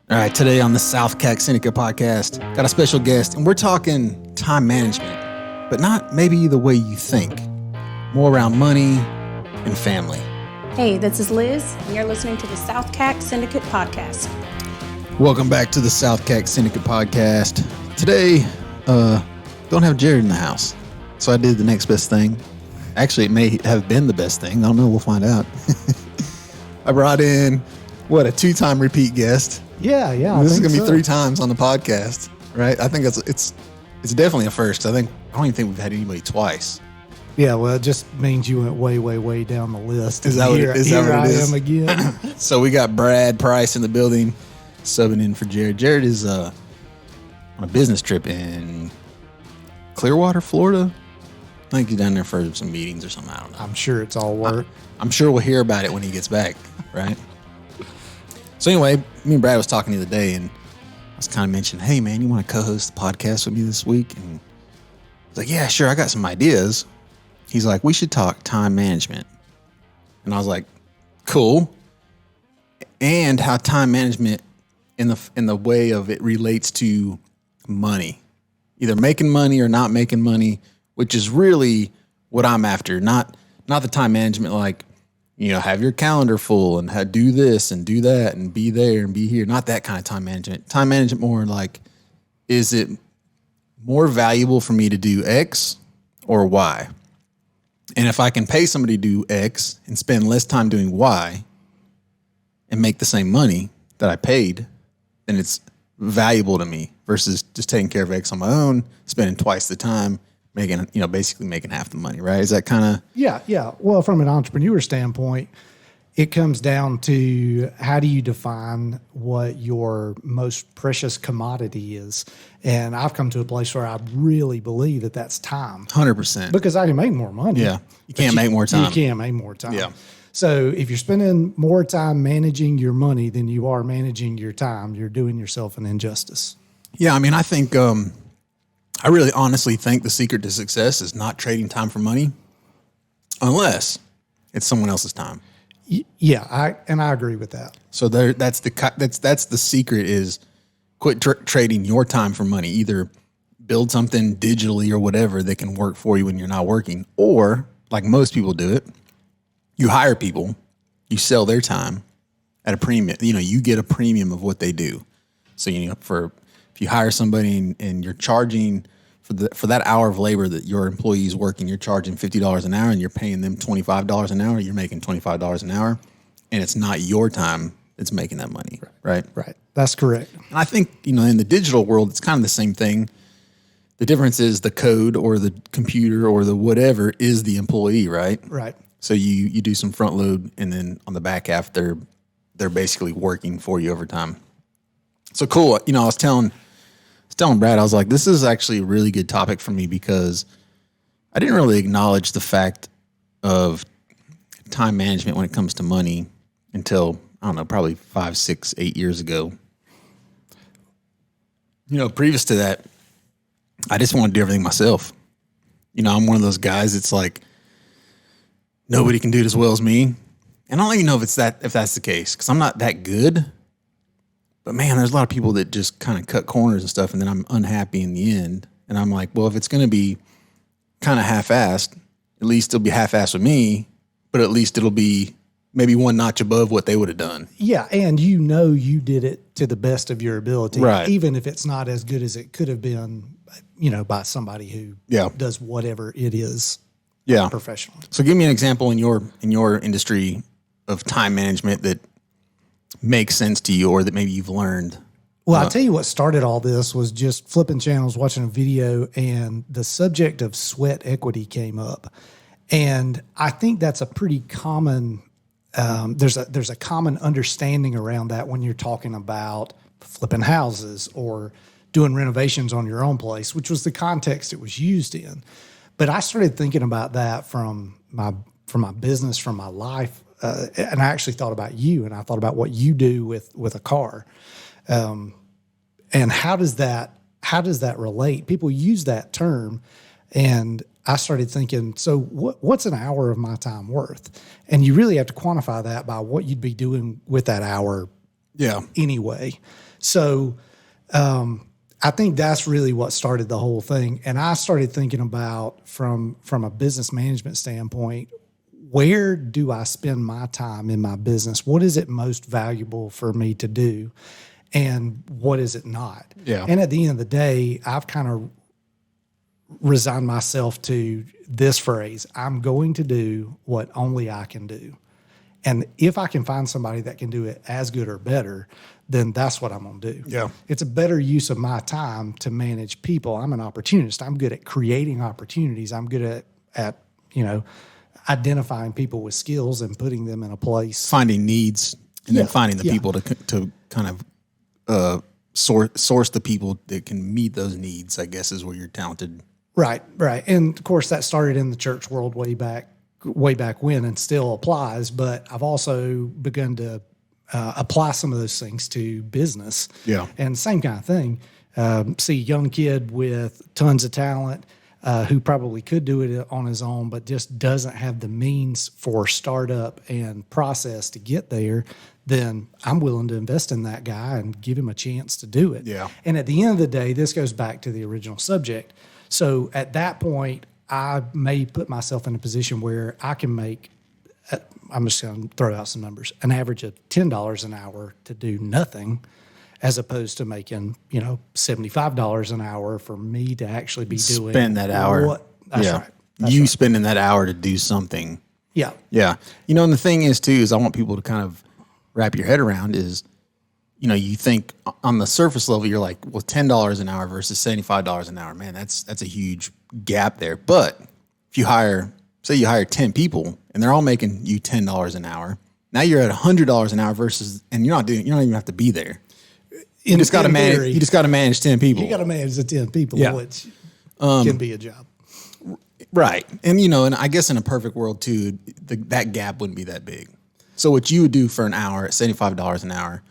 All right, today on the SouthCack Syndicate podcast, got a special guest, and we're talking time management, but not maybe the way you think. More around money and family. Hey, this is Liz, and you're listening to the SouthCack Syndicate podcast. Welcome back to the SouthCack Syndicate podcast. Today, don't have Jared in the house, so I did the next best thing. Actually, it may have been the best thing. I don't know. We'll find out. I brought in, a two-time repeat guest. Yeah. This is going to be 3 times on the podcast, right? I think it's definitely a first. 'Cause I don't even think we've had anybody twice. Yeah, well, it just means you went way down the list. Is that what it is? Here I am again. So we got Brad Price in the building, subbing in for Jared. Jared is on a business trip in Clearwater, Florida. I think he's down there for some meetings or something. I don't know. I'm sure it's all work. I'm sure we'll hear about it when he gets back, right? So anyway, me and Brad was talking the other day, and I was kind of mentioning, hey, man, you want to co-host the podcast with me this week? And he's like, yeah, sure, I got some ideas. He's like, we should talk time management. And I was like, cool. And how time management in the way of it relates to money, either making money or not making money, which is really what I'm after. Not the time management like, have your calendar full and do this and do that and be there and be here. Not that kind of time management. Time management more like, is it more valuable for me to do X or Y? And if I can pay somebody to do X and spend less time doing Y and make the same money that I paid, then it's valuable to me versus just taking care of X on my own, spending twice the time, basically making half the money, right? Is that kind of... Yeah. Well, from an entrepreneur standpoint, it comes down to how do you define what your most precious commodity is? And I've come to a place where I really believe that that's time. 100%. Because I can make more money. Yeah. You can't make more time. You can't make more time. Yeah. So if you're spending more time managing your money than you are managing your time, you're doing yourself an injustice. Yeah, I think... I really honestly think the secret to success is not trading time for money unless it's someone else's time. Yeah, I agree with that. So that's the secret is quit trading your time for money. Either build something digitally or whatever that can work for you when you're not working, or like most people do it, you hire people, you sell their time at a premium. You get a premium of what they do. So if you hire somebody and you're charging for that hour of labor that your employee is working, you're charging $50 an hour and you're paying them $25 an hour, you're making $25 an hour, and it's not your time that's making that money, right? Right. That's correct. And I think, in the digital world, it's kind of the same thing. The difference is the code or the computer or the whatever is the employee, right? Right. So you do some front load, and then on the back half, they're basically working for you over time. So cool. I was telling Brad, I was like, this is actually a really good topic for me because I didn't really acknowledge the fact of time management when it comes to money until, I don't know, probably 5, 6, 8 years ago. Previous to that, I just wanted to do everything myself. I'm one of those guys. It's like nobody can do it as well as me. And I don't even know if that's the case because I'm not that good. But man, there's a lot of people that just kind of cut corners and stuff, and then I'm unhappy in the end. And I'm like, well, if it's going to be kind of half-assed, at least it'll be half-assed with me, but at least it'll be maybe one notch above what they would have done. Yeah, and you did it to the best of your ability, right? Even if it's not as good as it could have been, by somebody who does whatever it is, professionally. So give me an example in your industry of time management that makes sense to you or that maybe you've learned. Well, I'll tell you what started all this was just flipping channels, watching a video, and the subject of sweat equity came up. And I think that's a pretty common, there's a common understanding around that when you're talking about flipping houses or doing renovations on your own place, which was the context it was used in. But I started thinking about that from my business, from my life. And I actually thought about you, and I thought about what you do with a car, and how does that relate? People use that term, and I started thinking, so what's an hour of my time worth? And you really have to quantify that by what you'd be doing with that hour Yeah. anyway. So I think that's really what started the whole thing. And I started thinking about from a business management standpoint, where do I spend my time in my business? What is it most valuable for me to do? And what is it not? Yeah. And at the end of the day, I've kind of resigned myself to this phrase: I'm going to do what only I can do. And if I can find somebody that can do it as good or better, then that's what I'm going to do. Yeah. It's a better use of my time to manage people. I'm an opportunist. I'm good at creating opportunities. I'm good at identifying people with skills and putting them in a place. Finding needs and then finding the Yeah. people to kind of source the people that can meet those needs, I guess, is where you're talented. Right. And of course that started in the church world way back when and still applies, but I've also begun to apply some of those things to business. Yeah. And same kind of thing. See a young kid with tons of talent who probably could do it on his own, but just doesn't have the means for startup and process to get there, then I'm willing to invest in that guy and give him a chance to do it. Yeah. And at the end of the day, this goes back to the original subject. So at that point, I may put myself in a position where I can make, I'm just going to throw out some numbers, an average of $10 an hour to do nothing, as opposed to making, $75 an hour for me to actually be doing. Spend that hour. That's Yeah. right. That's you right. spending that hour to do something. Yeah. Yeah. And the thing is, too, is I want people to kind of wrap your head around is, you think on the surface level, you're like, well, $10 an hour versus $75 an hour, man, that's a huge gap there. But if you say you hire 10 people and they're all making you $10 an hour, now you're at $100 an hour versus, and you don't even have to be there. You just got to manage. You just got to manage 10 people. You got to manage the 10 people, Yeah. which can be a job. Right. And I guess in a perfect world too, that gap wouldn't be that big. So what you would do for an hour at $75 an hour,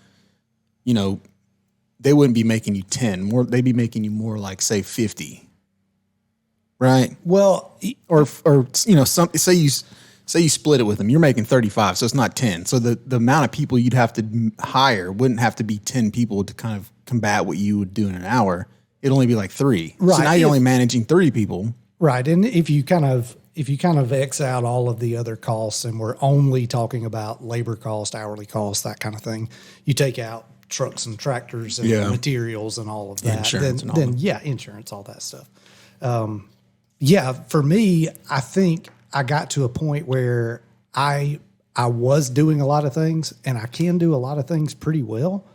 they wouldn't be making you 10 more. They'd be making you more like, say, 50. Right. Well, Or say you split it with them, you're making 35. So it's not 10. So the amount of people you'd have to hire wouldn't have to be 10 people to kind of combat what you would do in an hour. It'd only be like 3. Right. So now you're only managing 3 people. right. And if you kind of X out all of the other costs and we're only talking about labor cost, hourly cost, that kind of thing, you take out trucks and tractors and Yeah. materials and all of that. Insurance and all then insurance, all that stuff. For me, I think I got to a point where I was doing a lot of things and I can do a lot of things pretty well.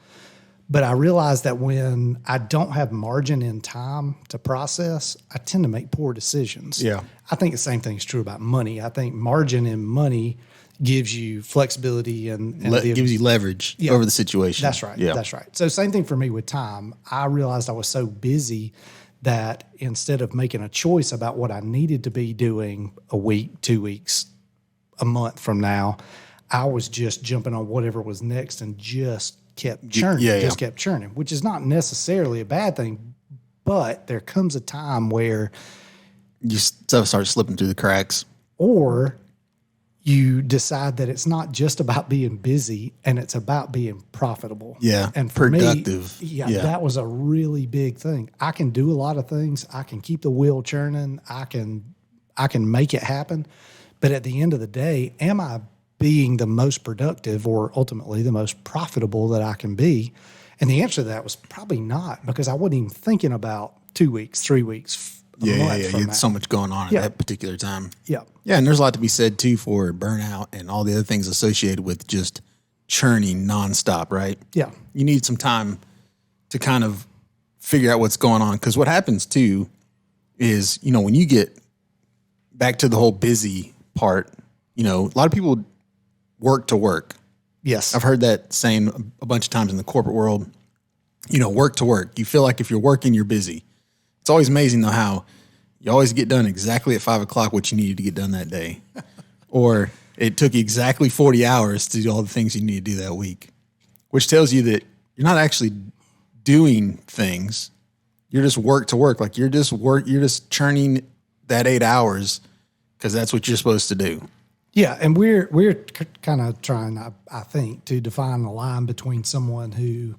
But I realized that when I don't have margin in time to process, I tend to make poor decisions. Yeah. I think the same thing is true about money. I think margin in money gives you flexibility and Gives you leverage Yeah. over the situation. That's right. Yeah. That's right. So same thing for me with time. I realized I was so busy that instead of making a choice about what I needed to be doing a week, 2 weeks, a month from now, I was just jumping on whatever was next and just kept churning, kept churning, which is not necessarily a bad thing, but there comes a time where You stuff starts slipping through the cracks. or you decide that it's not just about being busy and it's about being profitable. Yeah, And for productive. me, Yeah. that was a really big thing. I can do a lot of things. I can keep the wheel churning. I can make it happen. But at the end of the day, am I being the most productive or ultimately the most profitable that I can be? And the answer to that was probably not, because I wasn't even thinking about 2 weeks, 3 weeks, a month You from had now. so much going on at that particular time. Yeah. Yeah, and there's a lot to be said too for burnout and all the other things associated with just churning nonstop, right? Yeah. You need some time to kind of figure out what's going on. Because what happens too is, when you get back to the whole busy part, a lot of people work to work. Yes. I've heard that saying a bunch of times in the corporate world, work to work. You feel like if you're working, you're busy. It's always amazing though how you always get done exactly at 5 o'clock what you needed to get done that day. Or it took you exactly 40 hours to do all the things you need to do that week, which tells you that you're not actually doing things. You're just work to work. Like you're just churning that 8 hours because that's what you're supposed to do. Yeah, and we're kind of trying, I think, to define the line between someone who,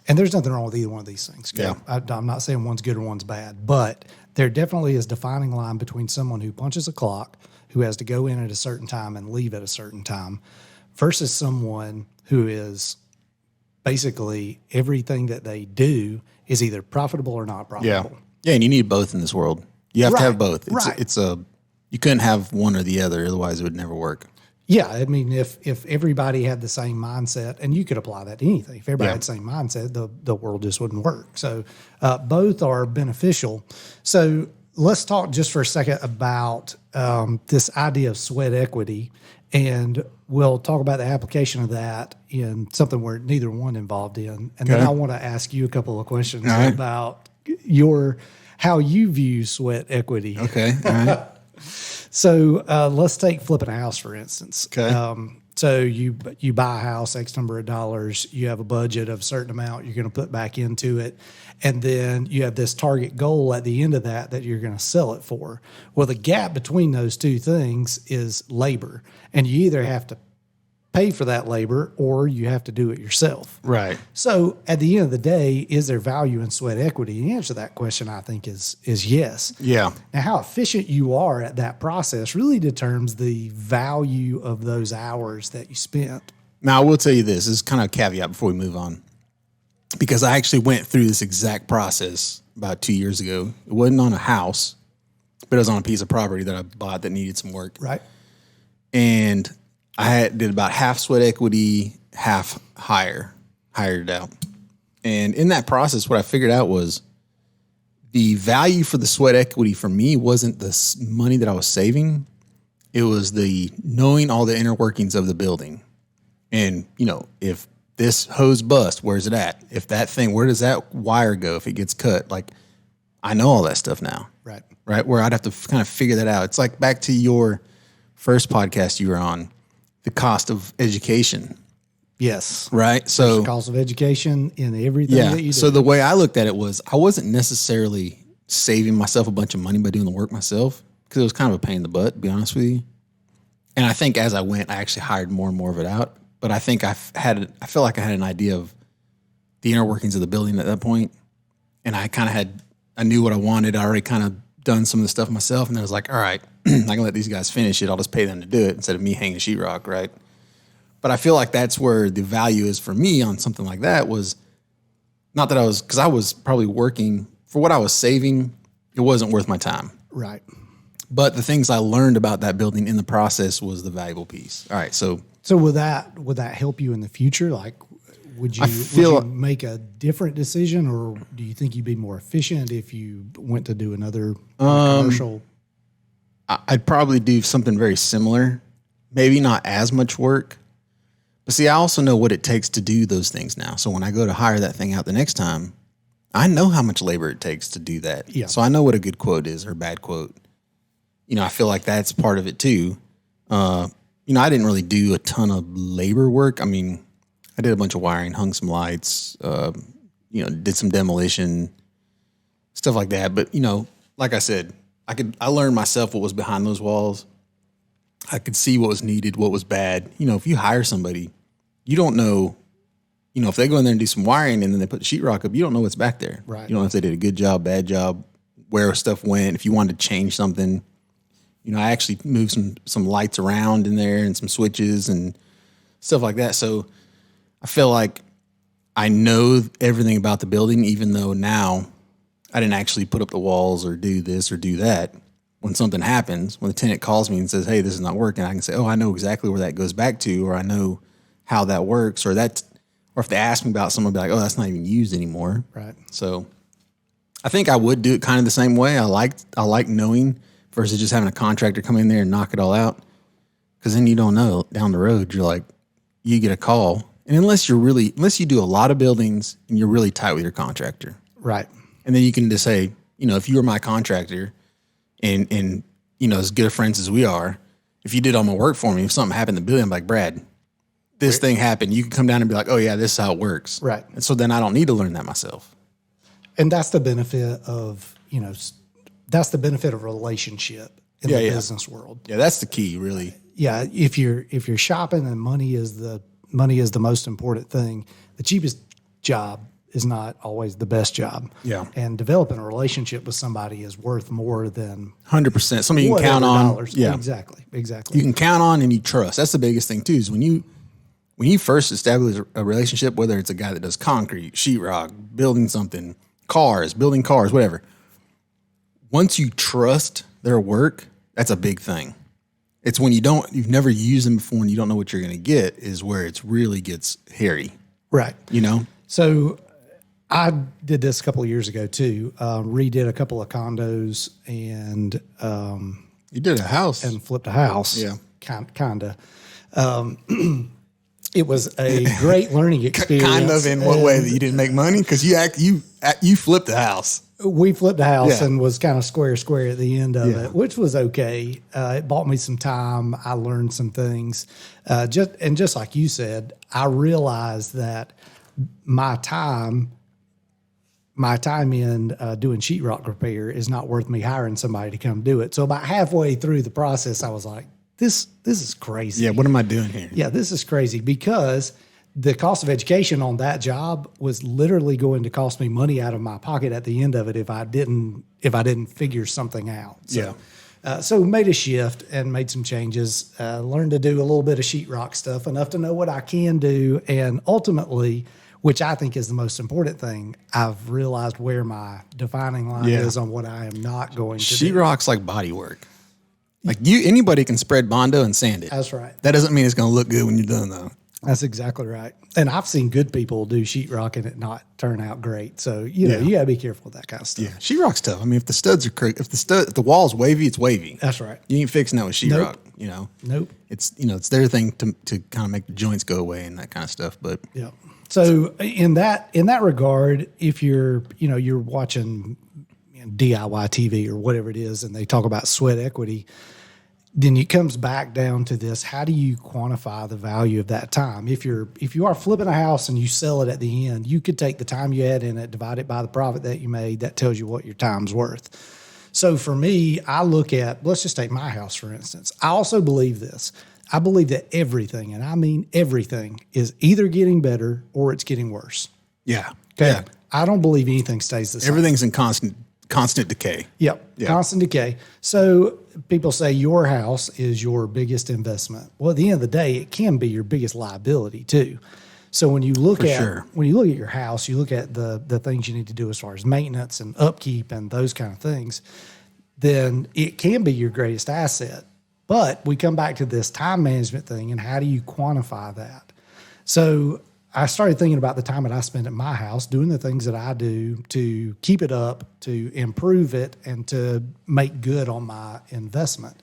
and there's nothing wrong with either one of these things. Okay? Yeah. I'm not saying one's good or one's bad, but there definitely is defining line between someone who punches a clock, who has to go in at a certain time and leave at a certain time, versus someone who is basically everything that they do is either profitable or not profitable. Yeah, and you need both in this world. You have to have both. Right. You couldn't have one or the other, otherwise it would never work. Yeah, I mean, if everybody had the same mindset, and you could apply that to anything, if everybody Yeah. had the same mindset, the world just wouldn't work. So both are beneficial. So let's talk just for a second about this idea of sweat equity, and we'll talk about the application of that in something we're neither one involved in. And then Okay. I want to ask you a couple of questions All right. about how you view sweat equity. Okay, all right. So let's take flipping a house, for instance. Okay. So you buy a house, X number of dollars, you have a budget of a certain amount you're going to put back into it, and then you have this target goal at the end of that you're going to sell it for. Well, the gap between those two things is labor, and you either have to pay for that labor or you have to do it yourself. Right. So at the end of the day, is there value in sweat equity? The answer to that question, I think, is yes. Yeah. Now, how efficient you are at that process really determines the value of those hours that you spent. Now, I will tell you this is kind of a caveat before we move on, because I actually went through this exact process about 2 years ago. It wasn't on a house, but it was on a piece of property that I bought that needed some work. Right. And I did about half sweat equity, half hired it out. And in that process, what I figured out was the value for the sweat equity for me wasn't the money that I was saving. It was the knowing all the inner workings of the building. And, if this hose bust, where's it at? If that thing, where does that wire go if it gets cut? Like, I know all that stuff now. Right. Right. Where I'd have to kind of figure that out. It's like back to your first podcast you were on, the cost of education. Yes. Right. So, The cost of education in everything that you do. so the way I looked at it was I wasn't necessarily saving myself a bunch of money by doing the work myself, because it was kind of a pain in the butt, to be honest with you. And I think as I went, I actually hired more and more of it out. But I think I feel like I had an idea of the inner workings of the building at that point. And I knew what I wanted. I already kind of done some of the stuff myself. And I was like, all right, I can let these guys finish it. I'll just pay them to do it instead of me hanging sheetrock, right? But I feel like that's where the value is for me on something like that was not that because I was probably working for what I was saving. It wasn't worth my time. Right. But the things I learned about that building in the process was the valuable piece. All right. So would that help you in the future? Like, would you make a different decision, or do you think you'd be more efficient if you went to do another commercial? I'd probably do something very similar, maybe not as much work. But see, I also know what it takes to do those things now. So when I go to hire that thing out the next time, I know how much labor it takes to do that. Yeah. So I know what a good quote is or a bad quote. I feel like that's part of it too. I didn't really do a ton of labor work. I mean, I did a bunch of wiring, hung some lights, did some demolition, stuff like that. But, like I said, I learned myself what was behind those walls. I could see what was needed, what was bad. If you hire somebody, you don't know, if they go in there and do some wiring and then they put the sheetrock up, you don't know what's back there. Right. You don't know if they did a good job, bad job, where stuff went, if you wanted to change something. I actually moved some lights around in there and some switches and stuff like that. So I feel like I know everything about the building, even though now I didn't actually put up the walls or do this or do that. When something happens, when the tenant calls me and says, hey, this is not working, I can say, oh, I know exactly where that goes back to, or I know how that works, or if they ask me about something, I'll be like, oh, that's not even used anymore. Right. So I think I would do it kind of the same way. I like knowing versus just having a contractor come in there and knock it all out. Because then you don't know down the road, you get a call. And unless you do a lot of buildings and you're really tight with your contractor. Right. And then you can just say, if you were my contractor and as good of friends as we are, if you did all my work for me, if something happened in the building, I'm like, Brad, this thing happened. You can come down and be like, oh yeah, this is how it works. Right. And so then I don't need to learn that myself. And that's the benefit of, that's the benefit of relationship in the business world. Yeah, that's the key, really. yeah, if you're shopping and money is the most important thing, the cheapest job is not always the best job. Yeah. And developing a relationship with somebody is worth more than 100%. Somebody you can whatever count on. dollars. Yeah. Exactly. You can count on and you trust. That's the biggest thing too, is when you first establish a relationship, whether it's a guy that does concrete, sheetrock, building building cars, whatever. Once you trust their work, that's a big thing. It's when you've never used them before and you don't know what you're going to get is where it really gets hairy. Right. You know? So I did this a couple of years ago too. Redid a couple of condos and You did a house. and flipped a house. Yeah. Kind of. It was a great learning experience. Kind of in what way? That you didn't make money? Because you flipped the house. We flipped the house Yeah. and was kind of square at the end of it, which was okay. It bought me some time. I learned some things. Just like you said, I realized that my time in doing sheetrock repair is not worth me hiring somebody to come do it. So about halfway through the process, I was like, this is crazy. Yeah, what am I doing here? Yeah, this is crazy because the cost of education on that job was literally going to cost me money out of my pocket at the end of it if I didn't figure something out. So, so made a shift and made some changes. Learned to do a little bit of sheetrock stuff, enough to know what I can do, and ultimately, which I think is the most important thing, I've realized where my defining line is on what I am not going to do. Sheetrock's like body work. Like anybody can spread Bondo and sand it. That's right. That doesn't mean it's going to look good when you're done though. That's exactly right. And I've seen good people do sheetrock and it not turn out great. So, you know, you got to be careful with that kind of stuff. Yeah, sheetrock's tough. I mean, if the studs are if the wall's wavy, it's wavy. That's right. You ain't fixing that with sheetrock. Nope. You know. Nope. It's it's their thing to kind of make the joints go away and that kind of stuff. But Yeah. So in that regard, if you're watching DIY TV or whatever it is, and they talk about sweat equity, then it comes back down to this: how do you quantify the value of that time? If you are flipping a house and you sell it at the end, you could take the time you had in it, divide it by the profit that you made. That tells you what your time's worth. So for me, I look at, let's just take my house for instance. I also believe this. I believe that everything, and I mean everything, is either getting better or it's getting worse. yeah, Okay. yeah, I don't believe anything stays the same. everything's in constant decay. Yep. Yeah. Constant decay. So people say your house is your biggest investment. Well, at the end of the day, it can be your biggest liability too. So when you look when you look at your house, you look at the things you need to do as far as maintenance and upkeep and those kind of things, then it can be your greatest asset. But we come back to this time management thing, and how do you quantify that? So I started thinking about the time that I spend at my house doing the things that I do to keep it up, to improve it, and to make good on my investment.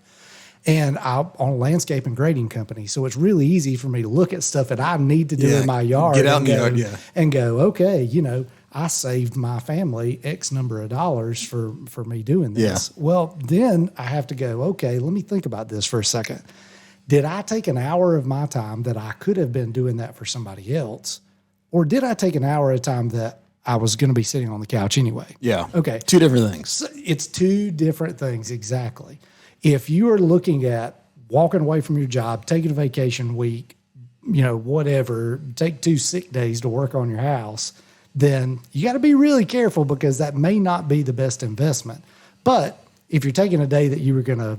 And I'm on a landscape and grading company, so it's really easy for me to look at stuff that I need to do in my yard. Get out in the yard, and go, okay, I saved my family X number of dollars for me doing this. Yeah. Well, then I have to go, okay, let me think about this for a second. Did I take an hour of my time that I could have been doing that for somebody else? Or did I take an hour of time that I was going to be sitting on the couch anyway? Yeah. Okay. Two different things. So it's two different things, exactly. If you are looking at walking away from your job, taking a vacation week, whatever, take 2 sick days to work on your house, then you got to be really careful because that may not be the best investment. But if you're taking a day that you were going to,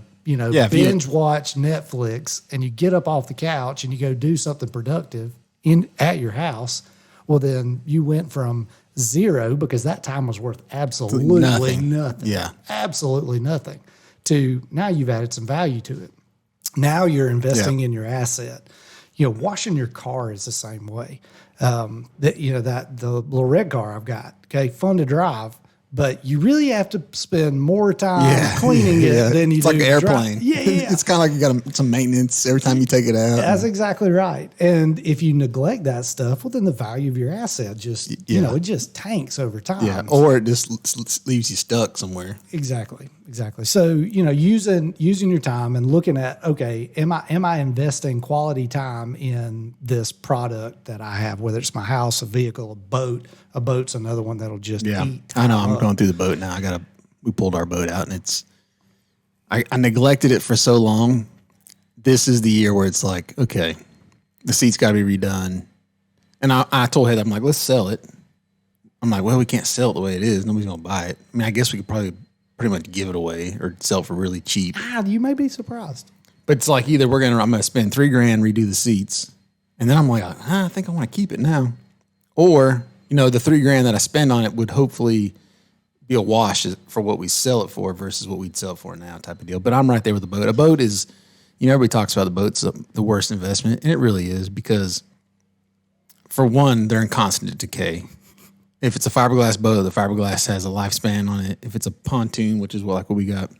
binge watch Netflix and you get up off the couch and you go do something productive at your house, well, then you went from zero, because that time was worth absolutely nothing. Yeah. Absolutely nothing, to now you've added some value to it. Now you're investing in your asset. Washing your car is the same way. The little red car I've got, okay, fun to drive, but you really have to spend more time cleaning it than you it's do. It's like an airplane. Yeah. It's kind of like you got some maintenance every time you take it out. That's exactly right. And if you neglect that stuff, well, then the value of your asset just, it just tanks over time. Yeah, or it just leaves you stuck somewhere. Exactly. So, using your time and looking at, okay, am I investing quality time in this product that I have, whether it's my house, a vehicle, a boat. A boat's another one that'll just eat time I know. I'm up. going through the boat now. We pulled our boat out, and I neglected it for so long this is the year where it's like, okay, the seat's got to be redone. And I told Heather, I'm like, let's sell it. I'm like, well, we can't sell it the way it is. Nobody's going to buy it. I mean, I guess we could probably pretty much give it away or sell it for really cheap. You may be surprised. But it's like either I'm going to spend $3,000, redo the seats. And then I'm like, I think I want to keep it now. Or, the $3,000 that I spend on it would hopefully be a wash for what we sell it for versus what we'd sell it for now type of deal. But I'm right there with the boat. A boat is, everybody talks about the boat's the worst investment. And it really is because, for one, they're in constant decay. If it's a fiberglass boat, the fiberglass has a lifespan on it. If it's a pontoon, which is what we got,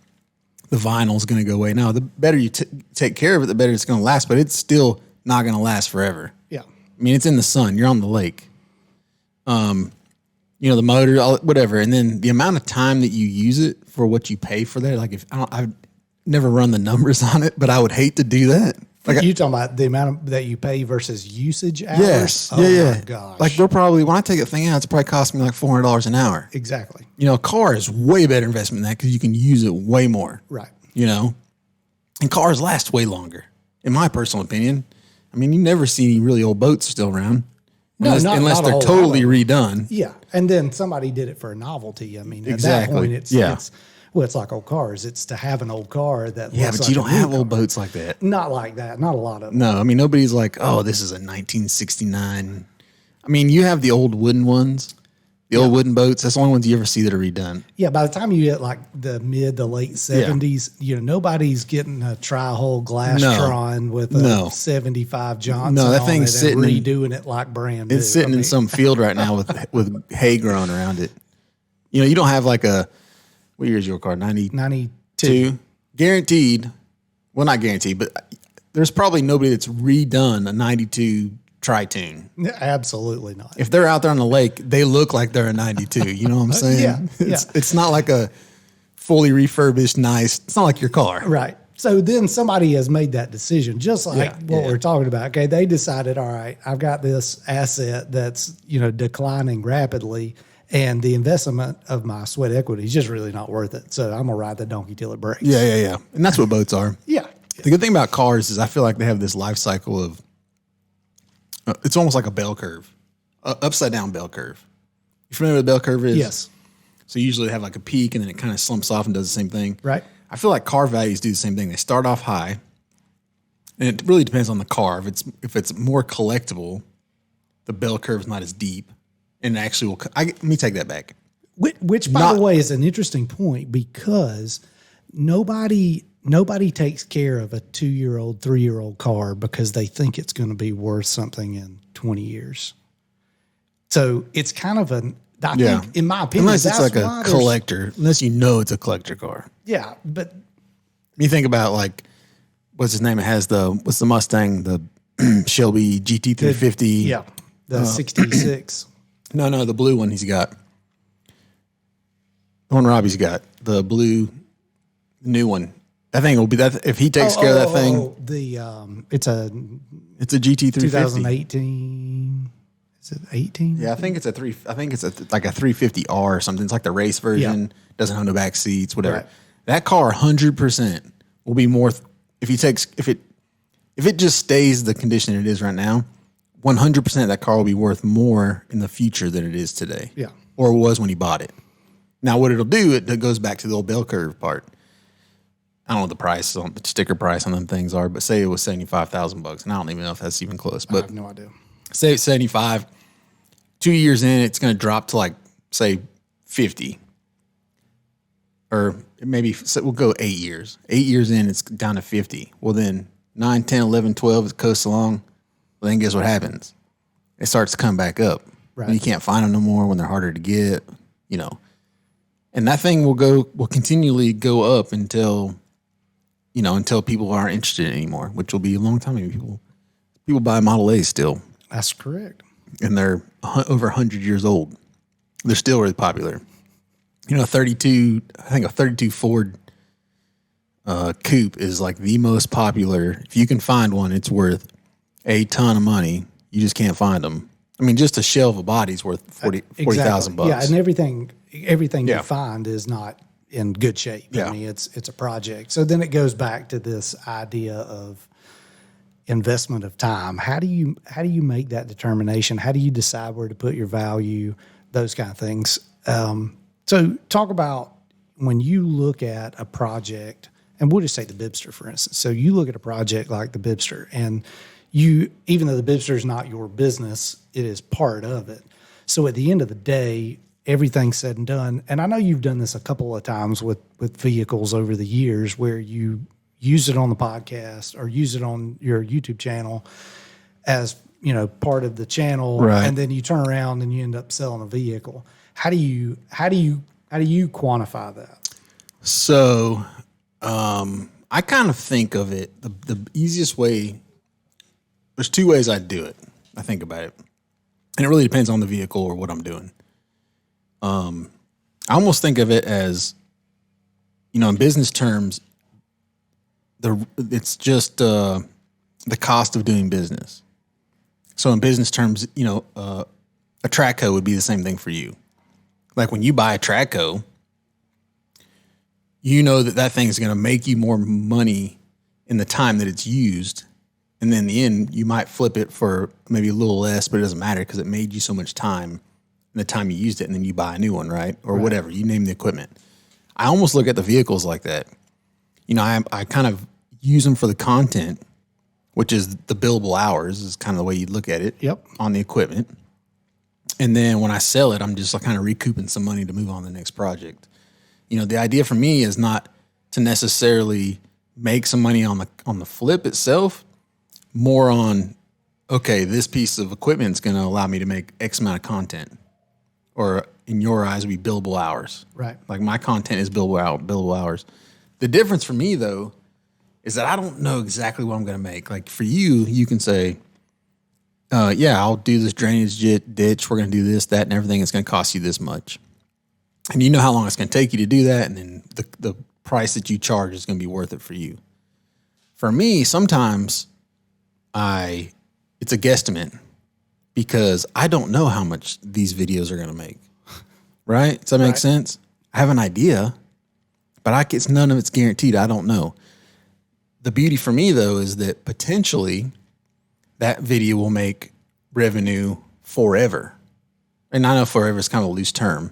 the vinyl is going to go away. Now, the better you take care of it, the better it's going to last, but it's still not going to last forever. Yeah. I mean, it's in the sun. You're on the lake. The motor, whatever. And then the amount of time that you use it for what you pay for that, like I've never run the numbers on it, but I would hate to do that. Like you talking about the amount that you pay versus usage hours? Yes. Oh yeah. My gosh. Like when I take that thing out, it's probably cost me like $400 an hour. Exactly. A car is way better investment than that because you can use it way more. Right. And cars last way longer, in my personal opinion. I mean, you never see any really old boats still around. Unless they're totally redone. Yeah. And then somebody did it for a novelty. I mean, exactly. At that point, it's like old cars. It's to have an old car that looks but like you don't have old boats like that. Not like that. Not a lot of them. No, I mean, nobody's like, oh, this is a 1969. I mean, you have the old wooden ones, the old wooden boats. That's the only ones you ever see that are redone. Yeah, by the time you get like the mid to late 70s, nobody's getting a tri-hull Glastron with a 75 Johnson. No, that thing's sitting redoing it like brand new. It's sitting in some field right now with hay growing around it. You don't have like what year is your car? 92? Guaranteed. Well, not guaranteed, but there's probably nobody that's redone a 92 Tri-Tune. Absolutely not. If they're out there on the lake, they look like they're a 92. You know what I'm saying? It's not like a fully refurbished, nice. It's not like your car. Right. So then somebody has made that decision, just like what we're talking about. Okay, they decided, all right, I've got this asset that's declining rapidly, and the investment of my sweat equity is just really not worth it. So I'm gonna ride the donkey till it breaks. Yeah. And that's what boats are. Yeah. The good thing about cars is I feel like they have this life cycle of. It's almost like a bell curve, upside down bell curve. You familiar with what a bell curve is? Yes. So usually they have like a peak and then it kind of slumps off and does the same thing. Right. I feel like car values do the same thing. They start off high, and it really depends on the car. If it's more collectible, the bell curve is not as deep, and actually let me take that back. Which by the way, is an interesting point because nobody takes care of a 2-year-old, 3-year-old car because they think it's going to be worth something in 20 years. So it's kind of I think, in my opinion, unless it's like a collector, unless it's a collector car. Yeah, but you think about like, what's his name? It has what's the Mustang, the Shelby GT350. The 66. No, the blue one he's got. The one Robbie's got, the blue, new one. That thing will be that if he takes care of that thing. It's a GT350. 2018. Is it 18? Yeah, I think it's like a 350R or something. It's like the race version. Yeah. Doesn't have no back seats, whatever. Right. That car 100% will be more if it just stays the condition it is right now. 100% that car will be worth more in the future than it is today. Yeah. Or it was when he bought it. Now what it'll do, it goes back to the old bell curve part. I don't know what the price on the sticker price on them things are, but say it was $75,000, and I don't even know if that's even close. But I have no idea. Say it's 75. 2 years in, it's going to drop to like say 50, or maybe we'll go 8 years. 8 years in, it's down to 50. Well, then 9, 10, 11, 12, it coasts along. Well, then guess what happens? It starts to come back up. Right. And you can't find them no more when they're harder to get. And that thing will continually go up until people aren't interested anymore, which will be a long time. People buy Model A still. That's correct. And they're over 100 years old. They're still really popular. I think a 32 Ford coupe is like the most popular. If you can find one, it's worth a ton of money. You just can't find them. I mean, just a shell of a body is worth $40,000. Yeah, and everything you find is not in good shape. Yeah. I mean, it's a project. So then it goes back to this idea of investment of time. How do you make that determination? How do you decide where to put your value? Those kind of things. So talk about when you look at a project, and we'll just take the Bibster, for instance. So you look at a project like the Bibster, and you, even though the Bibster is not your business, it is part of it. So at the end of the day, everything's said and done. And I know you've done this a couple of times with vehicles over the years where you use it on the podcast or use it on your YouTube channel as, part of the channel. Right. And then you turn around and you end up selling a vehicle. How do you quantify that? So, I kind of think of it, the easiest way, there's two ways I do it. I think about it. And it really depends on the vehicle or what I'm doing. I almost think of it as, in business terms, it's just the cost of doing business. So in business terms, a Traco would be the same thing for you. Like when you buy a Traco, you know that thing is going to make you more money in the time that it's used. And then in the end, you might flip it for maybe a little less, but it doesn't matter because it made you so much time in the time you used it, and then you buy a new one, right? Or whatever, you name the equipment. I almost look at the vehicles like that. I kind of use them for the content, which is the billable hours is kind of the way you look at it. Yep. On the equipment. And then when I sell it, I'm just kind of recouping some money to move on to the next project. The idea for me is not to necessarily make some money on the flip itself, more on, okay, this piece of equipment is going to allow me to make X amount of content, or in your eyes, would be billable hours. Right. Like my content is billable hours. The difference for me though is that I don't know exactly what I'm going to make. Like for you, you can say, I'll do this drainage ditch. We're going to do this, that, and everything. It's going to cost you this much. And you know how long it's going to take you to do that, and then the price that you charge is going to be worth it for you. For me, sometimes it's a guesstimate because I don't know how much these videos are going to make. Right? Does that make sense? I have an idea, but none of it's guaranteed. I don't know. The beauty for me, though, is that potentially that video will make revenue forever. And I know forever is kind of a loose term.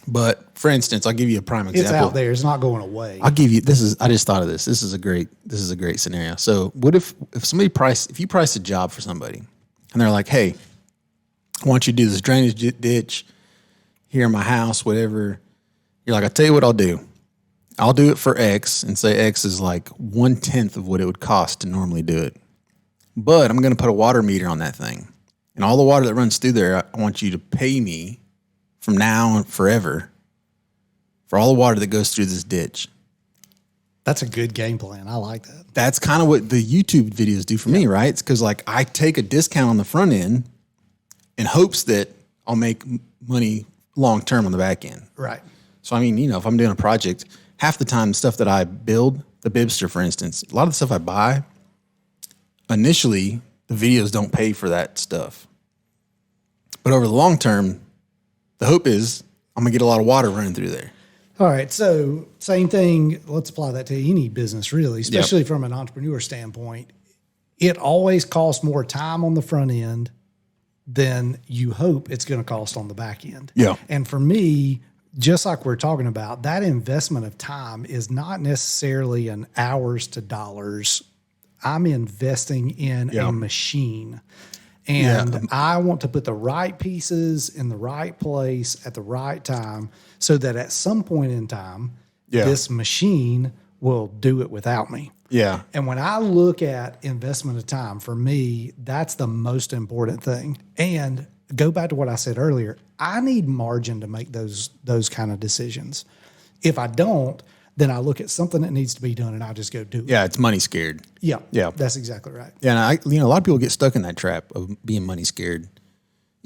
But for instance, I'll give you a prime example. It's out there. It's not going away. I'll give you I just thought of this. This is a great scenario. So what if you price a job for somebody and they're like, hey, I want you to do this drainage ditch here in my house, whatever. You're like, I'll tell you what I'll do. I'll do it for X, and say X is like 1/10 of what it would cost to normally do it. But I'm going to put a water meter on that thing. And all the water that runs through there, I want you to pay me from now and forever for all the water that goes through this ditch. That's a good game plan. I like that. That's kind of what the YouTube videos do for me, right? It's because I take a discount on the front end in hopes that I'll make money long term on the back end. Right. So, if I'm doing a project, half the time, stuff that I build, the Bibster, for instance, a lot of the stuff I buy, initially, the videos don't pay for that stuff. But over the long term, the hope is I'm going to get a lot of water running through there. All right. So same thing. Let's apply that to any business, really, especially from an entrepreneur standpoint. It always costs more time on the front end than you hope it's going to cost on the back end. Yeah. And for me, just like we're talking about, that investment of time is not necessarily an hours to dollars. I'm investing in a machine. And I want to put the right pieces in the right place at the right time so that at some point in time, this machine will do it without me. Yeah. And when I look at investment of time, for me, that's the most important thing. And go back to what I said earlier, I need margin to make those kind of decisions. If I don't, then I look at something that needs to be done and I just go do it. Yeah, it's money scared. Yeah. Yeah. That's exactly right. Yeah, and a lot of people get stuck in that trap of being money scared.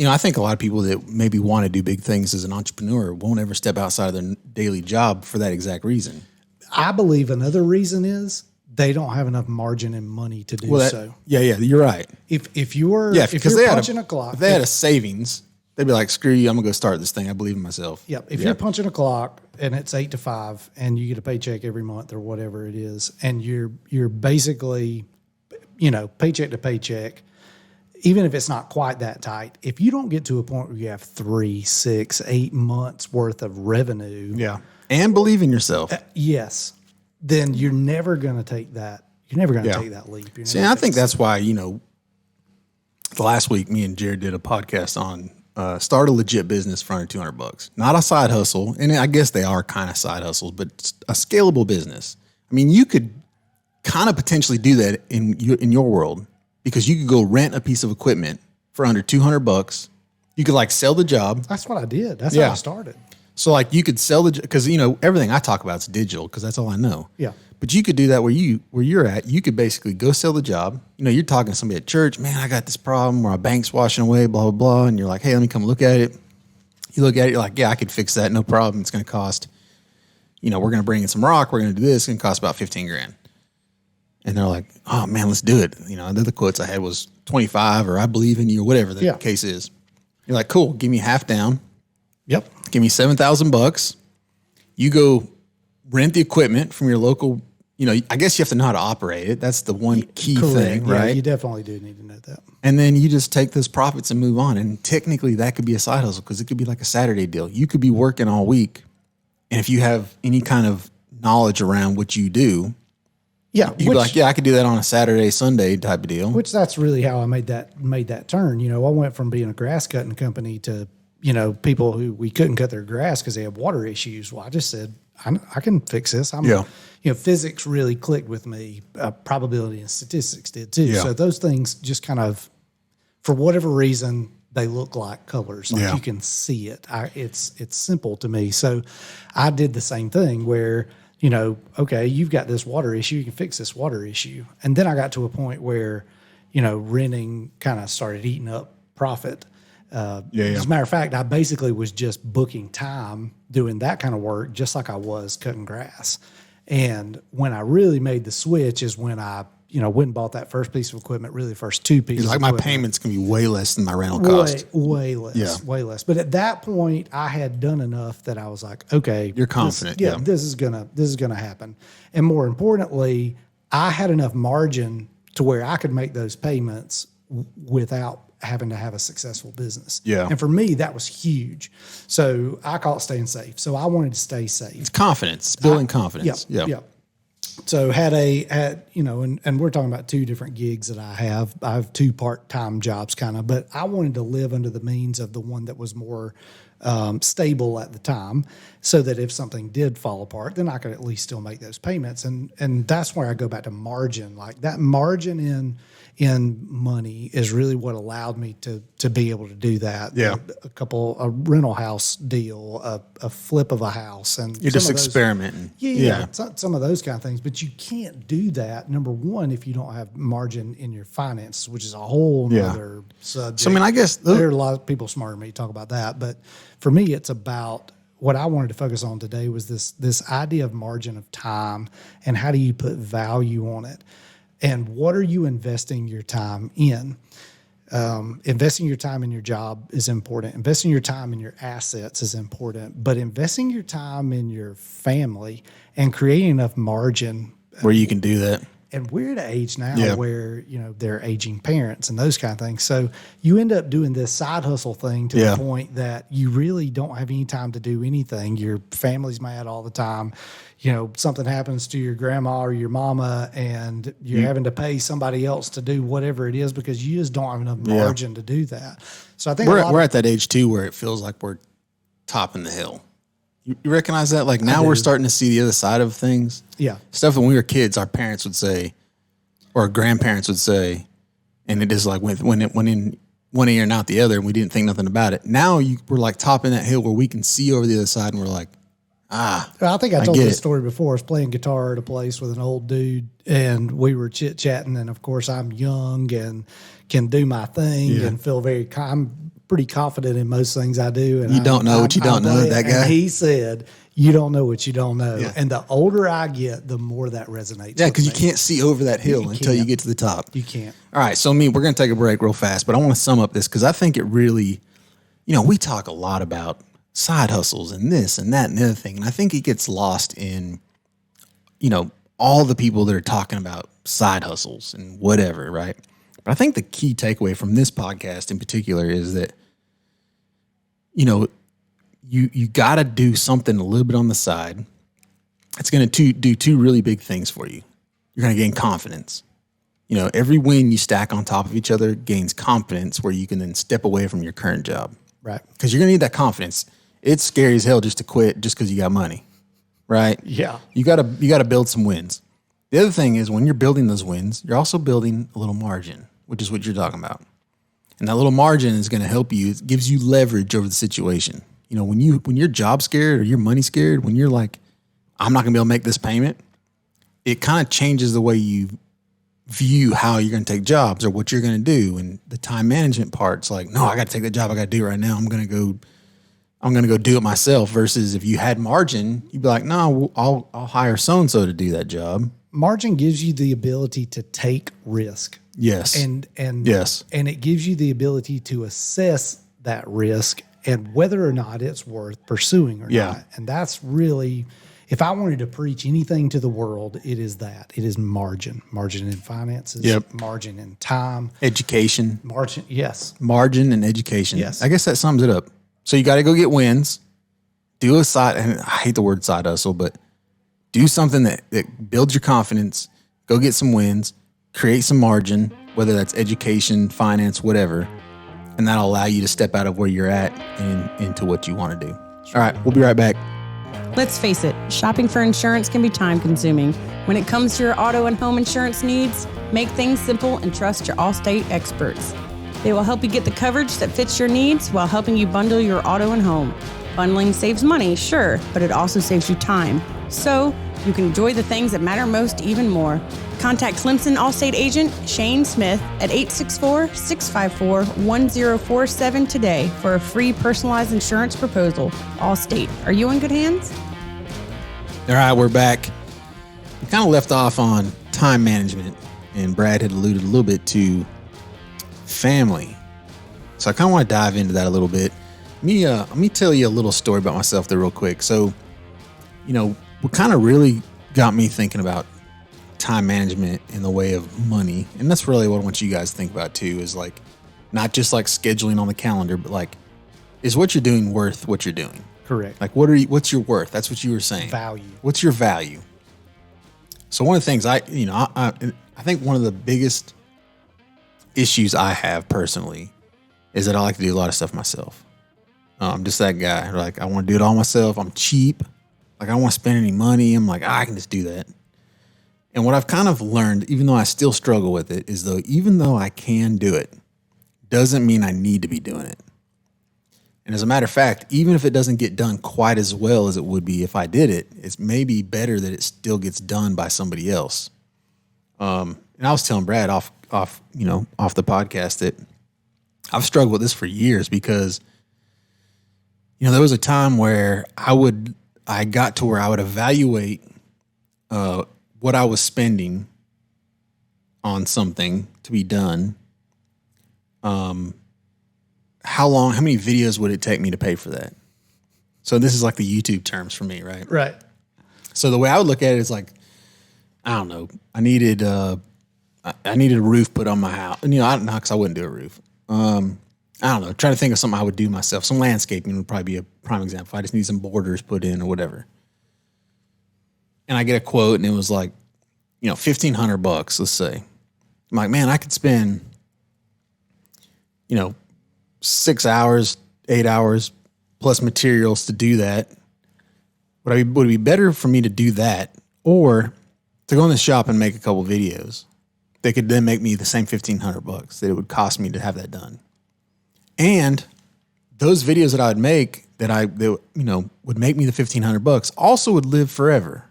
I think a lot of people that maybe want to do big things as an entrepreneur won't ever step outside of their daily job for that exact reason. I believe another reason is they don't have enough margin and money to do so. Yeah, you're right. If you're because punching a clock, if they had a savings, They'd be like, screw you, I'm going to go start this thing. I believe in myself. Yep. If you're punching a clock and it's 8 to 5 and you get a paycheck every month or whatever it is, and you're basically, paycheck to paycheck, even if it's not quite that tight, if you don't get to a point where you have 3, 6, 8 months worth of revenue. Yeah. And believe in yourself. Yes. Then you're never going to take that. You're never going to take that leap. See, I think that's why, last week me and Jared did a podcast on start a legit business for under $200. Not a side hustle. And I guess they are kind of side hustles, but it's a scalable business. I mean, you could kind of potentially do that in your world because you could go rent a piece of equipment for under $200. You could sell the job. That's what I did. That's how I started. So you could sell because everything I talk about is digital because that's all I know. Yeah. But you could do that where you're at. You could basically go sell the job. You're talking to somebody at church. Man, I got this problem where our bank's washing away, blah blah blah. And you're like, hey, let me come look at it. You look at it. You're like, yeah, I could fix that, no problem. It's going to cost. We're going to bring in some rock. We're going to do this. It's going to cost about $15,000. And they're like, oh man, let's do it. The other quotes I had was 25 or I believe in you or whatever the case is. You're like, cool. Give me half down. Yep. Give me $7,000. You go rent the equipment from your local. I guess you have to know how to operate it. That's the one key thing, right? Yeah, you definitely do need to know that. And then you just take those profits and move on. And technically that could be a side hustle because it could be like a Saturday deal. You could be working all week. And if you have any kind of knowledge around what you do, you'd be like, yeah, I could do that on a Saturday, Sunday type of deal. Which that's really how I made that turn. I went from being a grass cutting company to, people who we couldn't cut their grass because they have water issues. Well, I just said, I can fix this. Physics really clicked with me. Probability and statistics did too. Yeah. So those things just kind of, for whatever reason, they look like colors. You can see it. It's simple to me. So I did the same thing where, okay, you've got this water issue. You can fix this water issue. And then I got to a point where, renting kind of started eating up profit. As a matter of fact, I basically was just booking time doing that kind of work, just like I was cutting grass. And when I really made the switch is when I, went and bought that first piece of equipment, really the first two pieces of equipment. My payments can be way less than my rental cost. Way less, way less. But at that point, I had done enough that I was like, okay. You're confident. This is gonna happen. And more importantly, I had enough margin to where I could make those payments without having to have a successful business. Yeah. And for me, that was huge. So I call it staying safe. So I wanted to stay safe. It's confidence. It's building confidence. Yeah. So had and we're talking about two different gigs that I have. I have two part-time jobs kind of, but I wanted to live under the means of the one that was more stable at the time so that if something did fall apart, then I could at least still make those payments. And that's where I go back to margin. Like that margin in money is really what allowed me to be able to do that. Yeah. A rental house deal, a flip of a house. And you're just experimenting. Yeah. Some of those kind of things. But you can't do that, number one, if you don't have margin in your finances, which is a whole other subject. So, I guess there are a lot of people smarter than me talk about that. But for me, it's about what I wanted to focus on today was this idea of margin of time and how do you put value on it. And what are you investing your time in? Investing your time in your job is important. Investing your time in your assets is important. But investing your time in your family and creating enough margin where you can do that. And we're at an age now where, they're aging parents and those kind of things. So you end up doing this side hustle thing to the point that you really don't have any time to do anything. Your family's mad all the time. Something happens to your grandma or your mama and you're having to pay somebody else to do whatever it is because you just don't have enough margin to do that. So I think we're at that age too where it feels like we're topping the hill. You recognize that? Like now we're starting to see the other side of things. Yeah. Stuff when we were kids, our parents would say, or our grandparents would say, and it is like when it went in one ear and out the other and we didn't think nothing about it. Now we're like topping that hill where we can see over the other side and we're like, I think I told this story before. I was playing guitar at a place with an old dude and we were chit-chatting. And of course I'm young and can do my thing and feel I'm pretty confident in most things I do. And you don't know what you don't know, that guy. And he said, you don't know what you don't know. Yeah. And the older I get, the more that resonates. Yeah, because you can't see over that hill until you get to the top. You can't. All right, so we're going to take a break real fast, but I want to sum up this because I think it really, we talk a lot about side hustles and this and that and the other thing. And I think it gets lost in, all the people that are talking about side hustles and whatever, right? But I think the key takeaway from this podcast in particular is that, you got to do something a little bit on the side. It's going to do two really big things for you. You're going to gain confidence. Every win you stack on top of each other gains confidence where you can then step away from your current job. Right. Because you're going to need that confidence. It's scary as hell just to quit just because you got money. Right? Yeah. You gotta build some wins. The other thing is when you're building those wins, you're also building a little margin, which is what you're talking about. And that little margin is going to help you. It gives you leverage over the situation. When you're job scared or you're money scared, when you're like, I'm not going to be able to make this payment, it kind of changes the way you view how you're going to take jobs or what you're going to do. And the time management part's like, no, I got to take that job. I got to do it right now. I'm going to go do it myself. Versus if you had margin, you'd be like, no, I'll hire so-and-so to do that job. Margin gives you the ability to take risk. Yes. And yes. And it gives you the ability to assess that risk and whether or not it's worth pursuing or not. And that's really, if I wanted to preach anything to the world, it is that. It is margin. Margin in finances, margin in time. Education. Margin, yes. Margin and education. Yes. I guess that sums it up. So you got to go get wins. Do a side, and I hate the word side hustle, but do something that builds your confidence. Go get some wins. Create some margin, whether that's education, finance, whatever. And that'll allow you to step out of where you're at and into what you want to do. All right, we'll be right back. Let's face it, shopping for insurance can be time consuming. When it comes to your auto and home insurance needs, make things simple and trust your Allstate experts. They will help you get the coverage that fits your needs while helping you bundle your auto and home. Bundling saves money, sure, but it also saves you time. So you can enjoy the things that matter most even more. Contact Clemson Allstate agent Shane Smith at 864-654-1047 today for a free personalized insurance proposal. Allstate, are you in good hands? All right, we're back. We kind of left off on time management, and Brad had alluded a little bit to family. So I kind of want to dive into that a little bit. Let me tell you a little story about myself there real quick. So, what kind of really got me thinking about time management in the way of money, and that's really what I want you guys to think about too, is like not just like scheduling on the calendar, but like, is what you're doing worth what you're doing? Correct. Like what's your worth? That's what you were saying. Value. What's your value? So one of the things I think one of the biggest issues I have personally is that I like to do a lot of stuff myself. I'm just that guy. Like I want to do it all myself. I'm cheap. Like I don't want to spend any money. I'm like, I can just do that. And what I've kind of learned, even though I still struggle with it, is even though I can do it, doesn't mean I need to be doing it. And as a matter of fact, even if it doesn't get done quite as well as it would be if I did it, it's maybe better that it still gets done by somebody else. And I was telling Brad off the podcast that I've struggled with this for years because, there was a time where I got to where I would evaluate what I was spending on something to be done. How many videos would it take me to pay for that? So this is like the YouTube terms for me, right? Right. So the way I would look at it is like, I don't know, I needed a roof put on my house. And, I don't know, because I wouldn't do a roof. I don't know, trying to think of something I would do myself. Some landscaping would probably be a prime example. I just need some borders put in or whatever. And I get a quote and it was like, $1,500, let's say. I'm like, man, I could spend, 6 hours, 8 hours plus materials to do that. Would it be better for me to do that or to go in the shop and make a couple videos? They could then make me the same $1,500 that it would cost me to have that done. And those videos that I would make that would make me the $1,500 also would live forever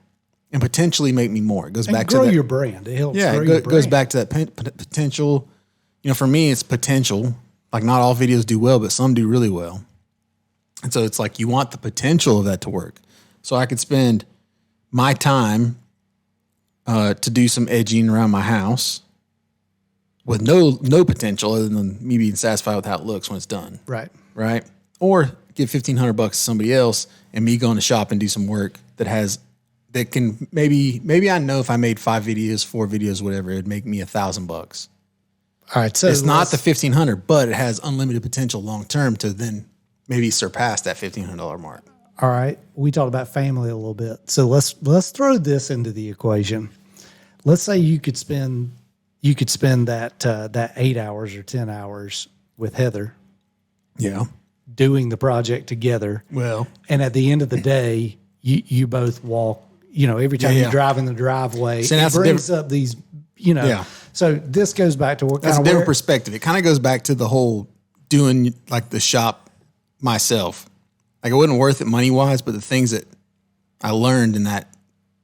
and potentially make me more. It goes back to your brand. It helps grow your brand. Goes back to that potential. For me, it's potential. Like not all videos do well, but some do really well. And so it's like you want the potential of that to work. So I could spend my time to do some edging around my house with no potential other than me being satisfied with how it looks when it's done. Right. Right. or give $1,500 to somebody else and me going to shop and do some work that can maybe I know if I made 5 videos, 4 videos, whatever, it'd make me $1,000. All right. So it's not the $1,500, but it has unlimited potential long term to then maybe surpass that $1,500 mark. All right. We talked about family a little bit. So let's throw this into the equation. Let's say you could spend that 8 hours or 10 hours with Heather. Yeah. Doing the project together. Well, and at the end of the day, you both walk, every time you drive in the driveway, it brings up these, So this goes back to what that's a different perspective. It kind of goes back to the whole doing like the shop myself. Like it wasn't worth it money wise, but the things that I learned in that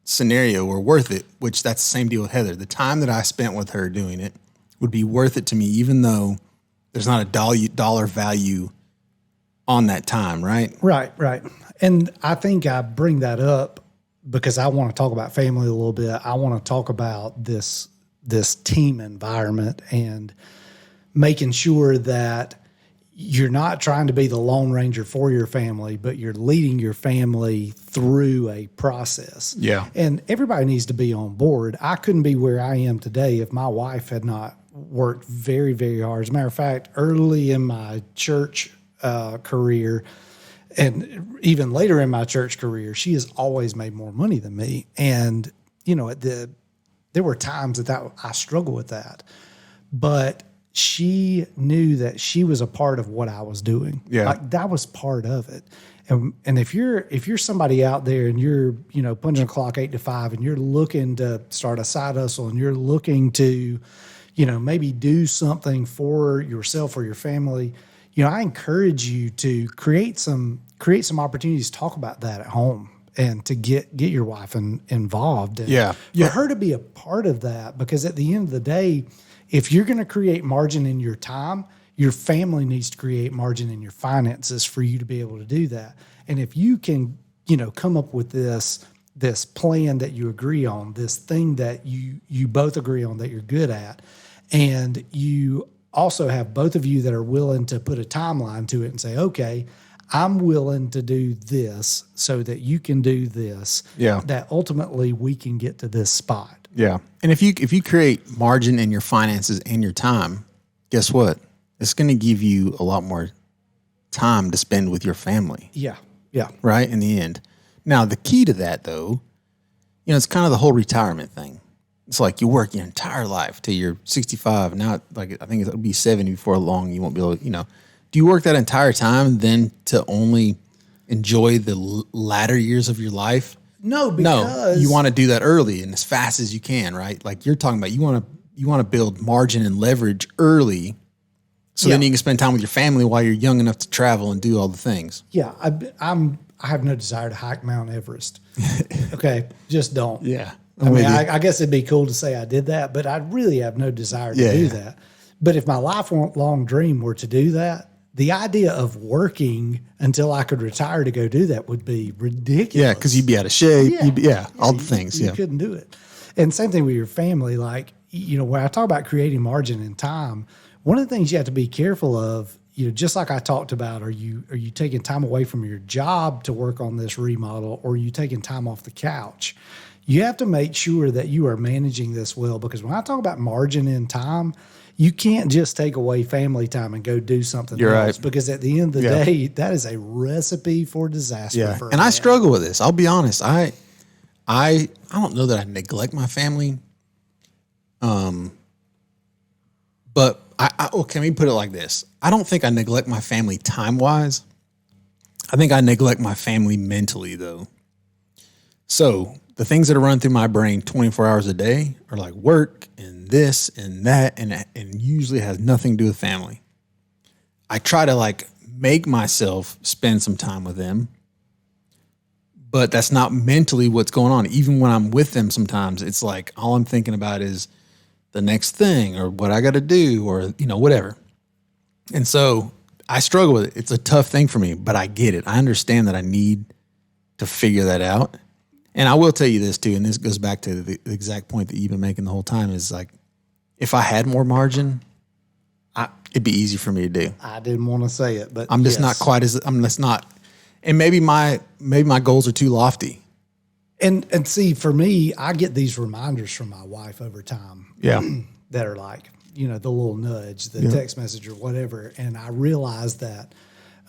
scenario were worth it, which that's the same deal with Heather. The time that I spent with her doing it would be worth it to me, even though there's not a dollar value on that time, right? Right. And I think I bring that up because I want to talk about family a little bit. I want to talk about this team environment and making sure that you're not trying to be the Lone Ranger for your family, but you're leading your family through a process. Yeah. And everybody needs to be on board. I couldn't be where I am today if my wife had not worked very, very hard. As a matter of fact, early in my church career, and even later in my church career, she has always made more money than me. And, there were times that I struggled with that. But she knew that she was a part of what I was doing. Yeah. Like that was part of it. And if you're somebody out there and you're, punching a clock 8 to 5 and you're looking to start a side hustle and you're looking to, maybe do something for yourself or your family, I encourage you to create some opportunities to talk about that at home and to get your wife involved. And for her to be a part of that, because at the end of the day, if you're going to create margin in your time, your family needs to create margin in your finances for you to be able to do that. And if you can, come up with this plan that you agree on, this thing that you both agree on that you're good at, and you also have both of you that are willing to put a timeline to it and say, okay, I'm willing to do this so that you can do this. Yeah. That ultimately we can get to this spot. Yeah. And if you create margin in your finances and your time, guess what? It's going to give you a lot more time to spend with your family. Yeah. Yeah. Right? In the end. Now, the key to that, though, it's kind of the whole retirement thing. It's like you work your entire life till you're 65. Now, like I think it'll be 70 before long. You won't be able to, do you work that entire time then to only enjoy the latter years of your life? No, you want to do that early and as fast as you can, right? Like you're talking about, you want to build margin and leverage early, so then you can spend time with your family while you're young enough to travel and do all the things. Yeah, I have no desire to hike Mount Everest. Okay, just don't. Yeah, I guess it'd be cool to say I did that, but I really have no desire to do that. But if my lifelong dream were to do that, the idea of working until I could retire to go do that would be ridiculous. Yeah, because you'd be out of shape. All the things. You couldn't do it. And same thing with your family. Like, when I talk about creating margin in time, one of the things you have to be careful of, just like I talked about, are you taking time away from your job to work on this remodel, or are you taking time off the couch? You have to make sure that you are managing this well, because when I talk about margin in time, you can't just take away family time and go do something else. Right. Because at the end of the day, that is a recipe for disaster. Yeah. For and I struggle with this. I'll be honest. I don't know that I neglect my family. But can we put it like this? I don't think I neglect my family time-wise. I think I neglect my family mentally, though. So the things that are running through my brain 24 hours a day are like work and this and that, and usually has nothing to do with family. I try to make myself spend some time with them, but that's not mentally what's going on. Even when I'm with them, sometimes it's like all I'm thinking about is the next thing or what I got to do or, whatever. And so I struggle with it. It's a tough thing for me, but I get it. I understand that I need to figure that out. And I will tell you this too, and this goes back to the exact point that you've been making the whole time, is like, if I had more margin, It'd be easy for me to do. I didn't want to say it, but I'm just not quite as, I'm just not, and maybe my goals are too lofty. And see, for me, I get these reminders from my wife over time. Yeah. That are like, the little nudge, the text message or whatever. And I realize that,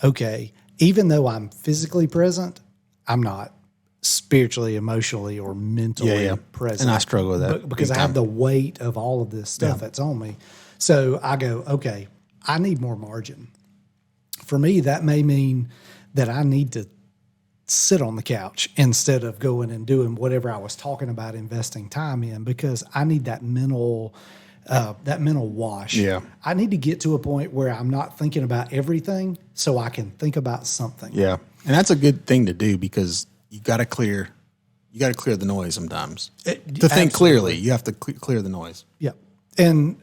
okay, even though I'm physically present, I'm not spiritually, emotionally, or mentally present. And I struggle with that. Because I have the weight of all of this stuff that's on me. So I go, okay, I need more margin. For me, that may mean that I need to sit on the couch instead of going and doing whatever I was talking about investing time in, because I need that mental wash. Yeah. I need to get to a point where I'm not thinking about everything so I can think about something. Yeah. And that's a good thing to do, because you got to clear the noise sometimes. To think clearly, you have to clear the noise. Yeah. And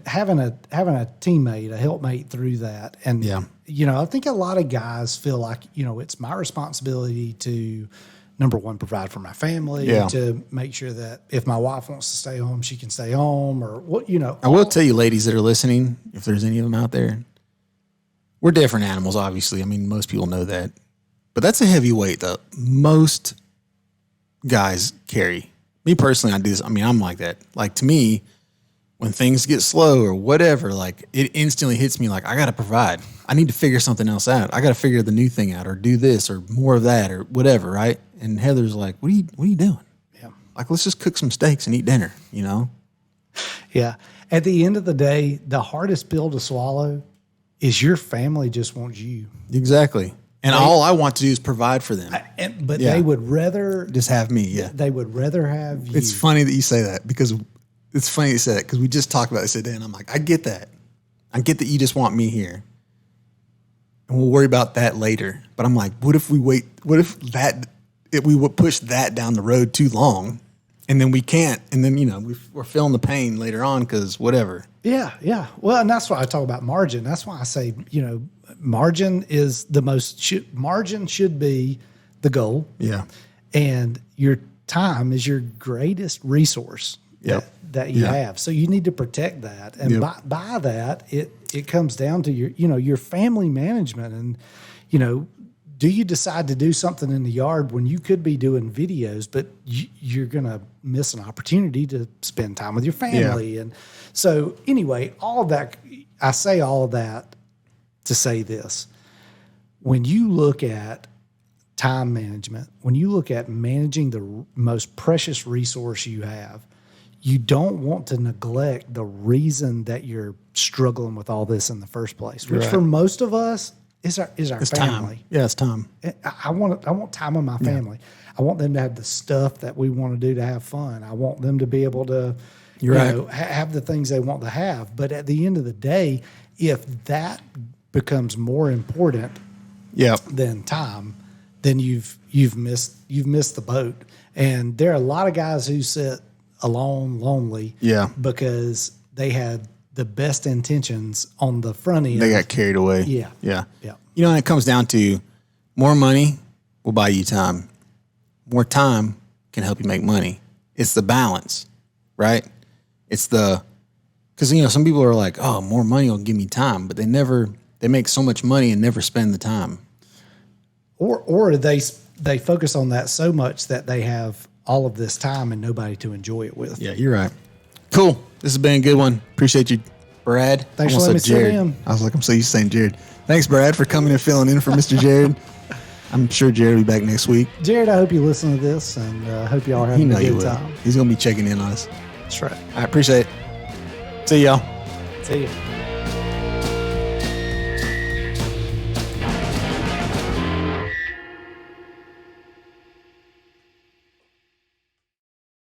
having a teammate, a helpmate through that. And, I think a lot of guys feel like, it's my responsibility to, number one, provide for my family, to make sure that if my wife wants to stay home, she can stay home, or what, I will tell you, ladies that are listening, if there's any of them out there, we're different animals, obviously. I mean, most people know that. But that's a heavy weight that most guys carry. Me personally, I do this. I mean, I'm like that. Like, to me, when things get slow or whatever, like, it instantly hits me like, I got to provide. I need to figure something else out. I got to figure the new thing out, or do this or more of that or whatever, right? And Heather's like, what are you doing? Yeah. Like, let's just cook some steaks and eat dinner, Yeah. At the end of the day, the hardest pill to swallow is your family just wants you. Exactly. And all I want to do is provide for them. But they would rather just have me. Yeah. They would rather have you. It's funny that you say that, because it's funny you say that, because we just talked about this today, and I'm like, I get that. I get that you just want me here, and we'll worry about that later. But I'm like, what if we wait? What if we would push that down the road too long, and then we can't, and then we're feeling the pain later on because whatever. Yeah, yeah. Well, and that's why I talk about margin. That's why I say margin is margin should be the goal. Yeah, and your time is your greatest resource. That you have. So you need to protect that. And by that, it comes down to your family management. And, do you decide to do something in the yard when you could be doing videos, but you're going to miss an opportunity to spend time with your family? And so anyway, all of that, I say all of that to say this. When you look at time management, when you look at managing the most precious resource you have, you don't want to neglect the reason that you're struggling with all this in the first place, which for most of us is our family. Time. Yeah, it's time. I want time with my family. I want them to have the stuff that we want to do to have fun. I want them to be able to have the things they want to have. But at the end of the day, if that becomes more important than time, then you've missed the boat. And there are a lot of guys who sit alone, lonely, because they had the best intentions on the front end. They got carried away. Yeah. And it comes down to more money will buy you time. More time can help you make money. It's the balance, right? It's because some people are like, oh, more money will give me time, but they make so much money and never spend the time. Or they focus on that so much that they have all of this time and nobody to enjoy it with. Yeah, you're right. Cool. This has been a good one. Appreciate you, Brad. Thanks for letting me sit in. I was like, I'm so used to saying Jared. Thanks, Brad, for coming and filling in for Mr. Jared. I'm sure Jared will be back next week. Jared, I hope you listen to this, and I hope you all are having a good time. He's going to be checking in on us. That's right. I appreciate it. See y'all. See you.